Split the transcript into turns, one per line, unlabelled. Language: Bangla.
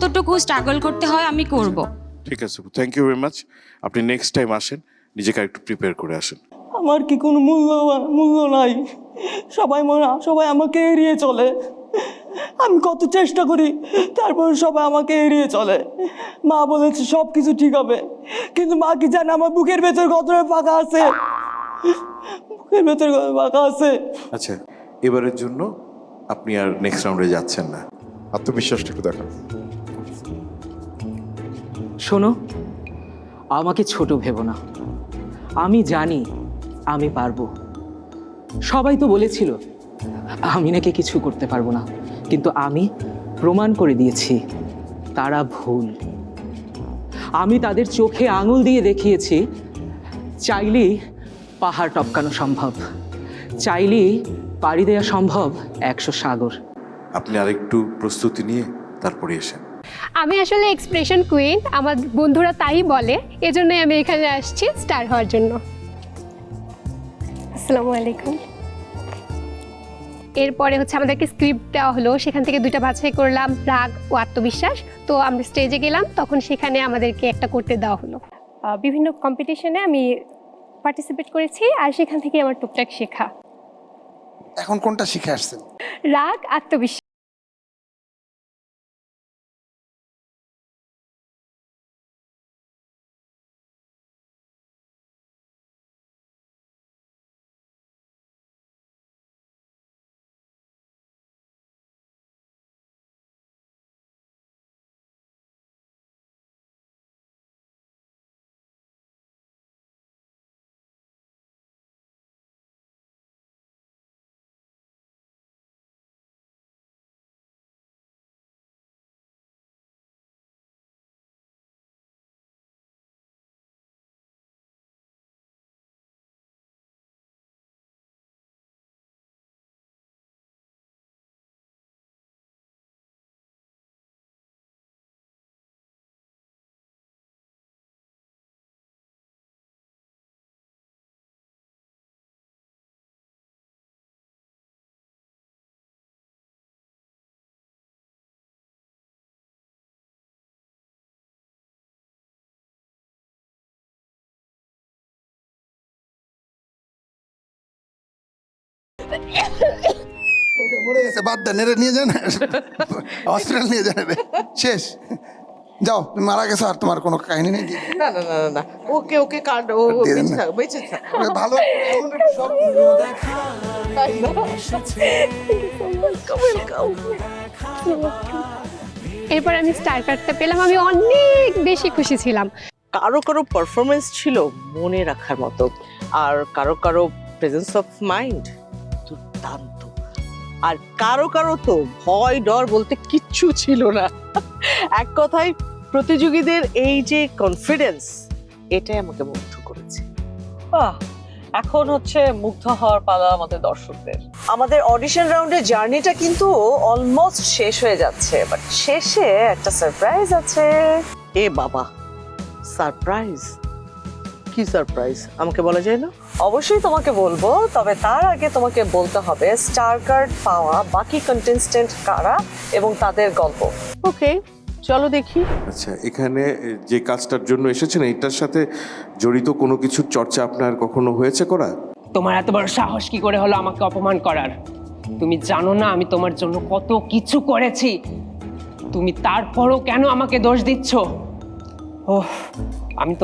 যতটুকু স্ট্রাগল করতে হয় আমি করব।
ঠিক আছে, থ্যাংক ইউ ভেরি মাচ। আপনি নেক্সট টাইম আসেন, নিজেকে একটু প্রিপেয়ার করে আসেন।
আমার কি কোনো মূল্য নাই? সবাই আমাকে এড়িয়ে চলে। আমি কত চেষ্টা করি, তারপর সবাই আমাকে এড়িয়ে চলে। মা বলেছে সব কিছু ঠিক হবে, কিন্তু মা কি জানে আমার বুকের ভেতর কতটা ফাঁকা আছে? বুকের ভেতর কত ফাঁকা আছে।
আচ্ছা, এবারের জন্য আপনি আর নেক্সট রাউন্ডে যাচ্ছেন না।
আত্মবিশ্বাসটা একটু দেখান।
শোনো, আমাকে ছোট ভেবো না। আমি জানি আমি পারবো। সবাই তো বলেছিল আমি নাকি কিছু করতে পারবো না, কিন্তু আমি প্রমাণ করে দিয়েছি তারা ভুল। আমি তাদের চোখে আঙুল দিয়ে দেখিয়েছি চাইলেই পাহাড় টপকানো সম্ভব, চাইলেই পাড়ি দেওয়া সম্ভব 100 সাগর।
আপনি আরেকটু প্রস্তুতি নিয়ে তারপরে এসেন।
আমি আসলে এক্সপ্রেশন কুইন, আমার বন্ধুরা তাই বলে, এজন্যই আমি এখানে আসছি স্টার হওয়ার জন্য। আসসালামু আলাইকুম। এরপরে হচ্ছে আমাদেরকে স্ক্রিপ্ট দেওয়া হলো, সেখান থেকে 2টা বাছাই করলাম, রাগ ও আত্মবিশ্বাস। তো আমরা স্টেজে গেলাম, তখন সেখানে আমাদেরকে একটা করতে দেওয়া হলো। বিভিন্ন কম্পিটিশনে আমি পার্টিসিপেট করেছি, আর সেখান থেকে আমার টুকটাক শেখা।
এখন কোনটা শিখে আসছেন?
রাগ, আত্মবিশ্বাস।
মরে গেছে, বাদ দেন, এরা নিয়ে যান হসপিটাল নিয়ে যান। শেষ, যাও, তুমি মারা গেছো, আর তোমার কোনো কাহিনী নেই।
না না না না, ওকে ওকে কাট, ও
দিয়ে দেন
বেঁচে
না।
থাক, বেঁচে থাক।
ভালো সব
এরপর আমি স্টার কার্ডটা পেলাম, আমি অনেক বেশি খুশি ছিলাম।
কারো কারো পারফরমেন্স ছিল মনে রাখার মতো, আর কারো কারো প্রেজেন্স অফ মাইন্ড দুর্দান্ত, আর কারো কারো তো ভয় ডর বলতে কিচ্ছু ছিল না। এক কথায় প্রতিযোগীদের এই যে কনফিডেন্স, এটাই আমাকে মুগ্ধ করেছে।
এখন হচ্ছে মুগ্ধ হওয়ার পালা আমাদের দর্শকদের।
আমাদের অডিশন রাউন্ডের জার্নিটা কিন্তু অলমোস্ট শেষ হয়ে যাচ্ছে, বাট শেষে একটা সারপ্রাইজ আছে। এ বাবা, সারপ্রাইজ? কি সারপ্রাইজ আমাকে বলা যায় না? অবশ্যই তোমাকে বলবো, তবে তার আগে তোমাকে বলতে হবে স্টার কার্ড পাওয়া বাকি কন্টেস্টেন্ট কারা এবং তাদের গল্প। ওকে, চলো দেখি।
আচ্ছা, এখানে যে কাজটার জন্য এসেছেন এটার সাথে জড়িত কোনো কিছুর চর্চা আপনার কখনো হয়েছে করা?
তোমার এত বড় সাহস কি করে হলো আমাকে অপমান করার? তুমি জানো না আমি তোমার জন্য কত কিছু করেছি, তুমি তারপরও কেন আমাকে দোষ দিচ্ছ? ওহ, আমি তোমার